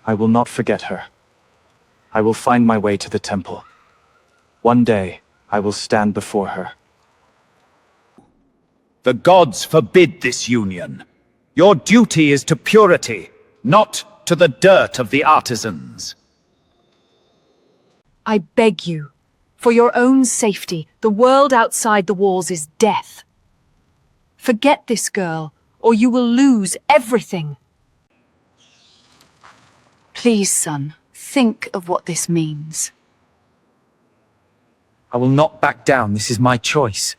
I will not forget her. I will find my way to the temple. One day, I will stand before her. The gods forbid this union. Your duty is to purity, not to the dirt of the artisans. I beg you, for your own safety, the world outside the walls is death. Forget this girl, or you will lose everything. Please, son, think of what this means. I will not back down. This is my choice.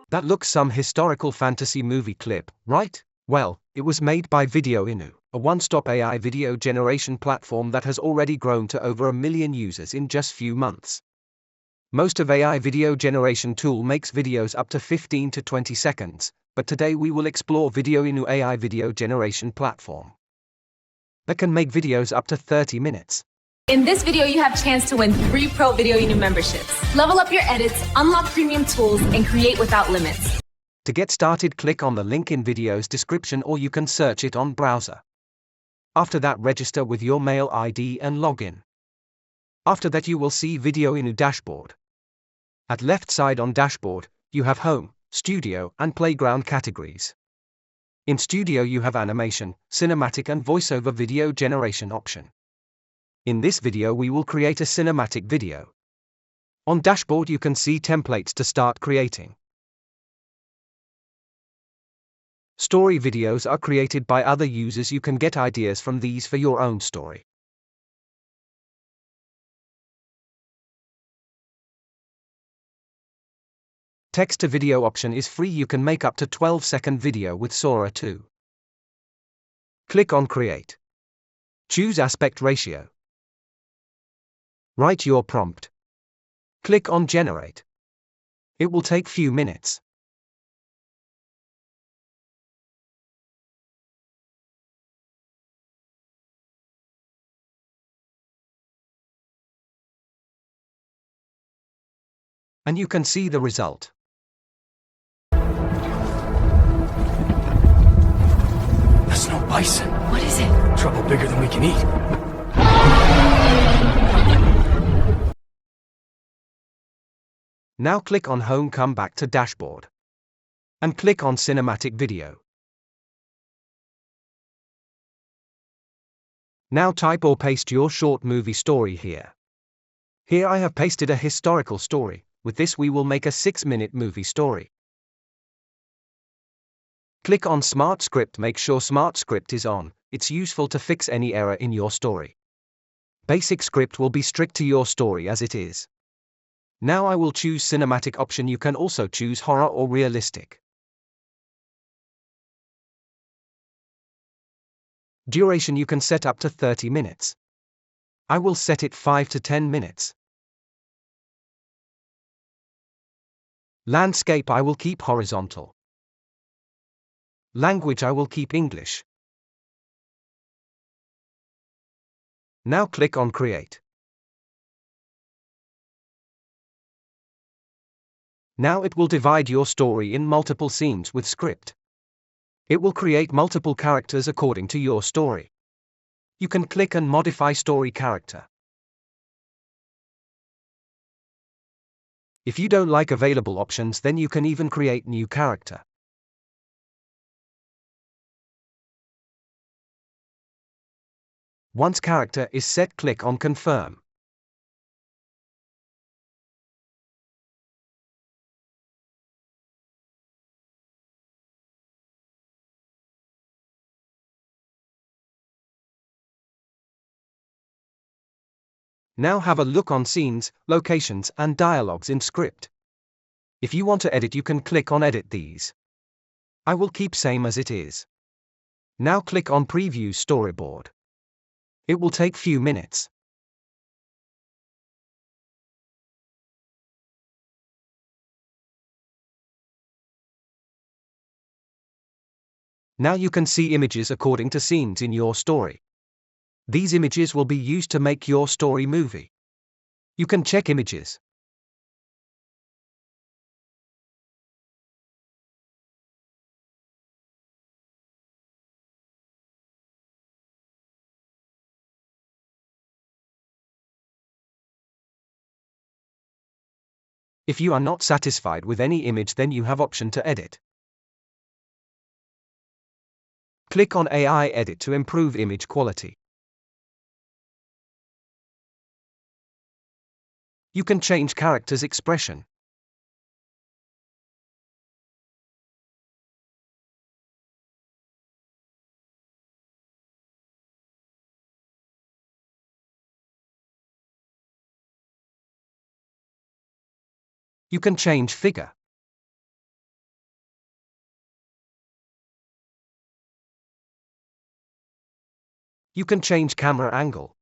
That looks some historical fantasy movie clip, right? Well, it was made by Videoinu, a one-stop AI video generation platform that has already grown to over 1 million users in just few months. Most of AI video generation tool makes videos up to 15 to 20 seconds, but today we will explore Videoinu AI video generation platform that can make videos up to 30 minutes. In this video, you have a chance to win 3 Pro Videoinu memberships. Level up your edits, unlock premium tools, and create without limits. To get started, click on the link in video's description, or you can search it on browser. After that, register with your mail ID and login. After that, you will see Videoinu dashboard. At left side on dashboard, you have home, studio, and playground categories. In studio, you have animation, cinematic, and voiceover video generation option. In this video, we will create a cinematic video. On dashboard, you can see templates to start creating. Story videos are created by other users. You can get ideas from these for your own story. Text to video option is free. You can make up to 12-second video with Sora 2. Click on Create. Choose aspect ratio. Write your prompt. Click on Generate. It will take few minutes. And you can see the result. That's no bison. What is it? Trouble bigger than we can eat. Now click on Home, come back to Dashboard. And click on Cinematic Video. Now type or paste your short movie story here. Here I have pasted a historical story. With this we will make a 6-minute movie story. Click on Smart Script. Make sure Smart Script is on. It's useful to fix any error in your story. Basic script will be strict to your story as it is. Now I will choose cinematic option. You can also choose horror or realistic. Duration you can set up to 30 minutes. I will set it 5 to 10 minutes. Landscape I will keep horizontal. Language I will keep English. Now click on Create. Now it will divide your story in multiple scenes with script. It will create multiple characters according to your story. You can click and modify story character. If you don't like available options, then you can even create new character. Once character is set, click on Confirm. Now have a look on scenes, locations, and dialogues in script. If you want to edit, you can click on Edit these. I will keep same as it is. Now click on Preview Storyboard. It will take few minutes. Now you can see images according to scenes in your story. These images will be used to make your story movie. You can check images. If you are not satisfied with any image, then you have option to edit. Click on AI Edit to improve image quality. You can change characters' expression. You can change figure. You can change camera angle.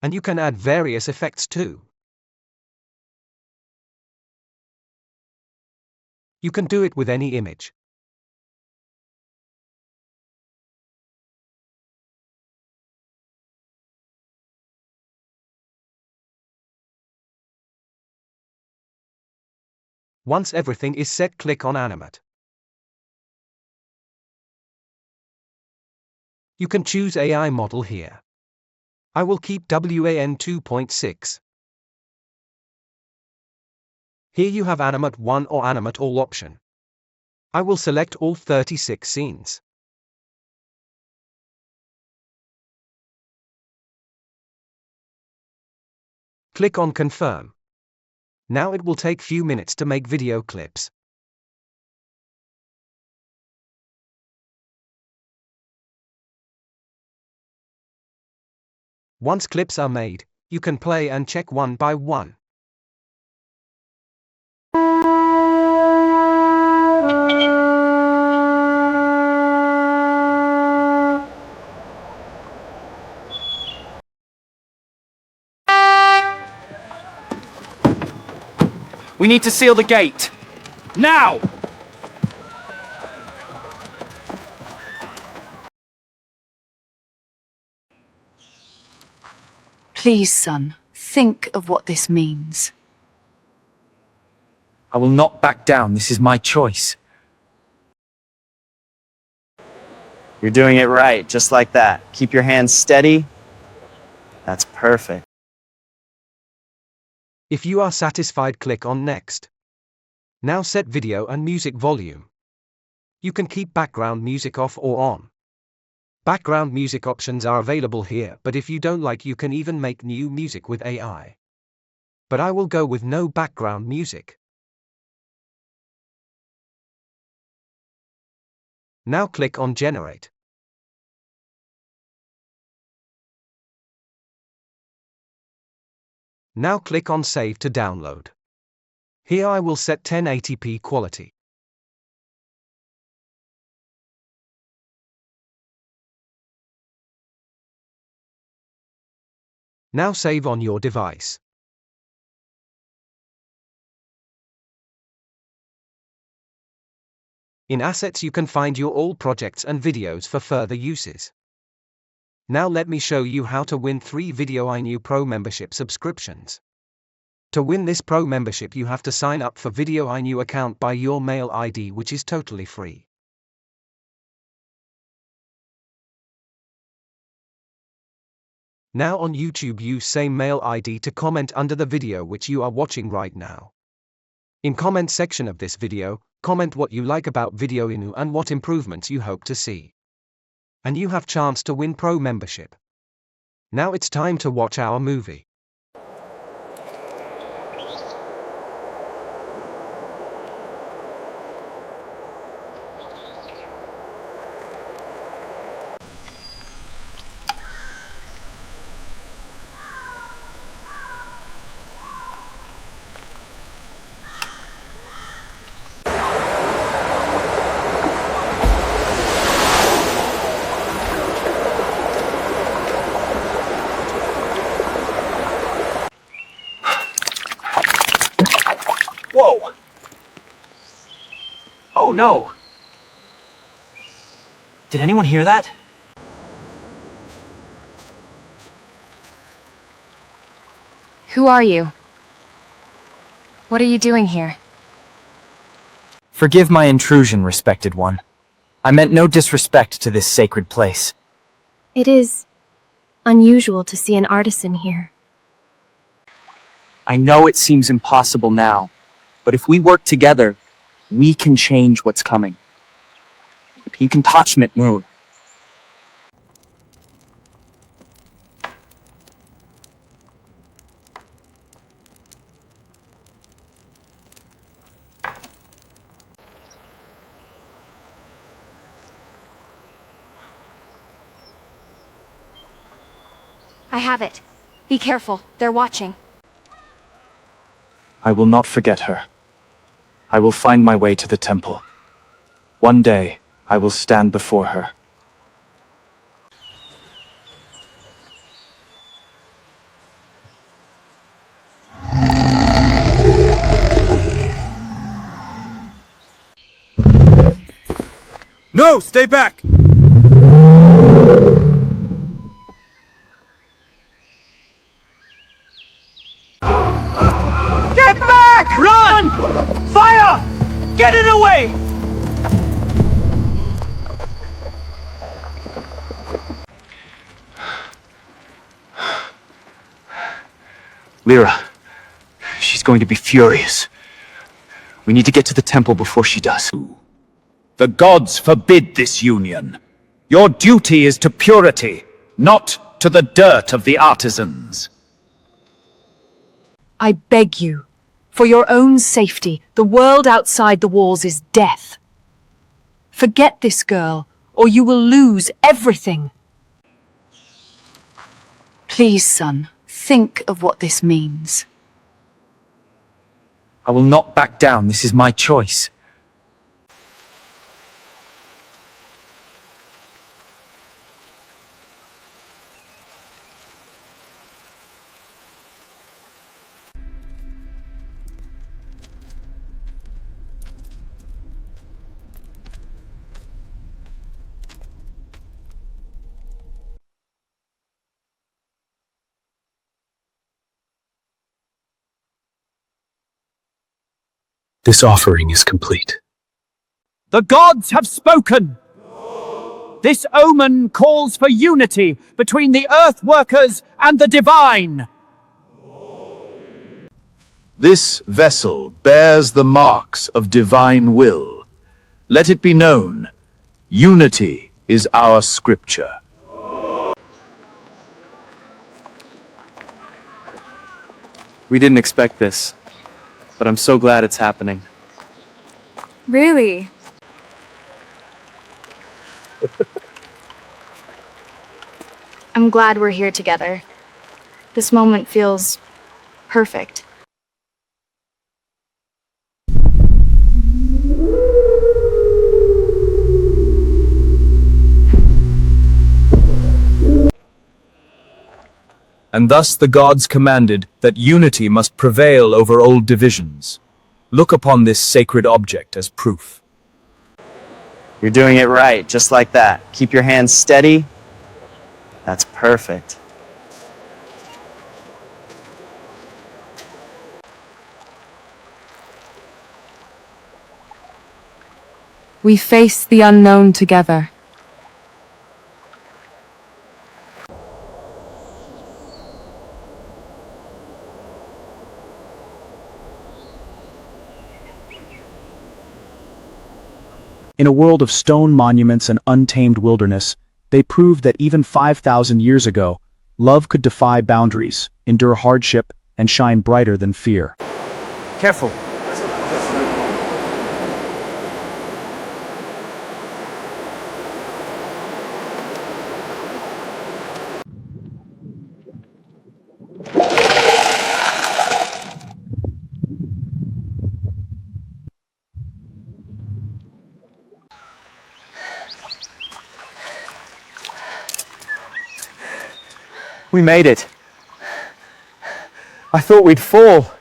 And you can add various effects too. You can do it with any image. Once everything is set, click on Animate. You can choose AI model here. I will keep WAN 2.6. Here you have Animate 1 or Animate All option. I will select all 36 scenes. Click on Confirm. Now it will take few minutes to make video clips. Once clips are made, you can play and check one by one. We need to seal the gate. Now! Please, son, think of what this means. I will not back down. This is my choice. You're doing it right, just like that. Keep your hands steady. That's perfect. If you are satisfied, click on Next. Now set video and music volume. You can keep background music off or on. Background music options are available here, but if you don't like, you can even make new music with AI. But I will go with no background music. Now click on Generate. Now click on Save to download. Here I will set 1080p quality. Now save on your device. In Assets you can find your all projects and videos for further uses. Now let me show you how to win 3 Videoinu Pro membership subscriptions. To win this Pro membership you have to sign up for Videoinu account by your mail ID, which is totally free. Now on YouTube use same mail ID to comment under the video which you are watching right now. In comment section of this video, comment what you like about Videoinu and what improvements you hope to see. And you have chance to win Pro membership. Now it's time to watch our movie. Whoa! Oh no! Did anyone hear that? Who are you? What are you doing here? Forgive my intrusion, respected one. I meant no disrespect to this sacred place. It is unusual to see an artisan here. I know it seems impossible now, but if we work together, we can change what's coming. You can touch it, move. I have it. Be careful, they're watching. I will not forget her. I will find my way to the temple. One day, I will stand before her. No, stay back! Get back! Run! Fire! Get it away! Lyra, she's going to be furious. We need to get to the temple before she does. The gods forbid this union. Your duty is to purity, not to the dirt of the artisans. I beg you, for your own safety, the world outside the walls is death. Forget this girl, or you will lose everything. Please, son, think of what this means. I will not back down. This is my choice. This offering is complete. The gods have spoken! This omen calls for unity between the earth workers and the divine! This vessel bears the marks of divine will. Let it be known, unity is our scripture. We didn't expect this, but I'm so glad it's happening. Really? I'm glad we're here together. This moment feels perfect. And thus the gods commanded that unity must prevail over old divisions. Look upon this sacred object as proof. You're doing it right, just like that. Keep your hands steady. That's perfect. We face the unknown together. In a world of stone monuments and untamed wilderness, they proved that even 5,000 years ago, love could defy boundaries, endure hardship, and shine brighter than fear. Careful. We made it. I thought we'd fall.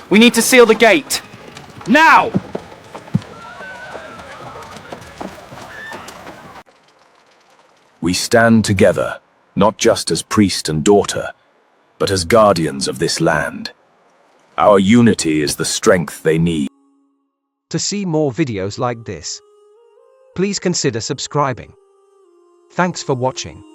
We need to seal the gate. Now! We stand together, not just as priest and daughter, but as guardians of this land. Our unity is the strength they need. To see more videos like this, please consider subscribing. Thanks for watching.